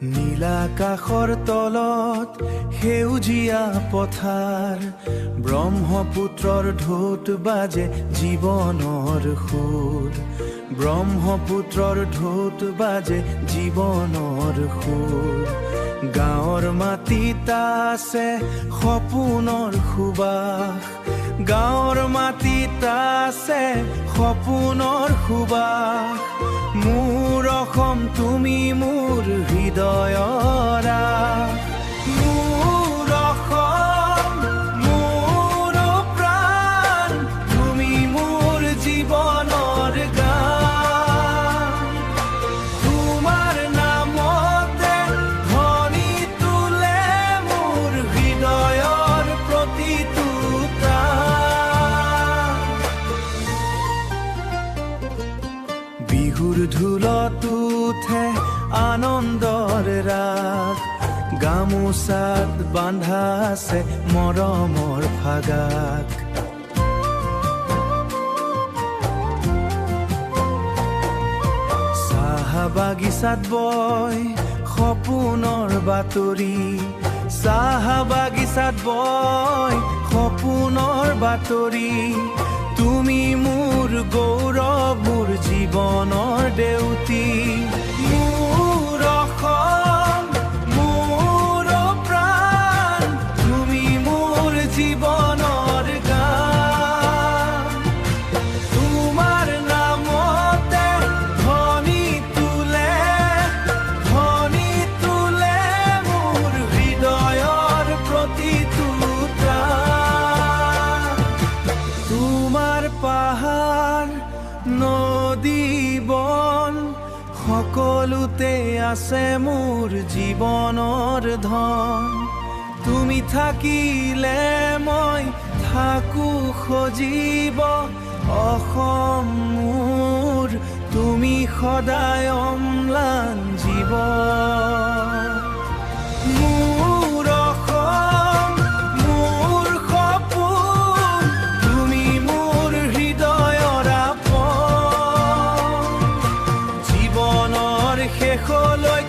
নীলাকাশৰ তলত সেউজীয়া পথাৰ, ব্ৰহ্মপুত্ৰৰ ঢৌত বাজে জীৱনৰ সুৰ, ব্ৰহ্মপুত্ৰৰ ঢৌত বাজে জীৱনৰ সুৰ। গাঁৱৰ মাটিত আছে সপোনৰ সুবাস, গাঁৱৰ মাটিত আছে সপোনৰ সুবাস। মোৰ অসম তুমি মোৰ হৃদয়ৰ আশ, মোৰ অসম মোৰ প্ৰাণ, তুমি মোৰ জীৱনৰ গান। তোমাৰ নামতে ধ্বনি তোলে মোৰ হৃদয়ৰ প্ৰতিটো তান। বিহুৰ ঢোলত উঠে আনন্দৰ ৰাগ, গামোচাত বান্ধা আছে মৰমৰ ফাগাক। চাহ বাগিচাত বয় সপোনৰ বাতৰি, চাহ বাগিচাত বয় সপোনৰ বাতৰি। তুমি মোৰ গৌৰৱ মোৰ জীৱনৰ দেউতী, মোৰ অসম মোৰ প্ৰাণ, তুমি মোৰ জীৱনৰ গান। তোমাৰ নামতে ধ্বনি তোলে মোৰ হৃদয়ৰ প্ৰতিটো প্ৰাণ। তোমাৰ পাহাৰ নদী বন সকলোতে আছে মোৰ জীৱনৰ ধন। তুমি থাকিলে মই থাকো সজীৱ, অসম মোৰ তুমি সদায় অম্লান জীৱন। মোৰ অসম মোৰ সপোন, তুমি মোৰ হৃদয়ৰ আপোন। জীৱনৰ শেষলৈ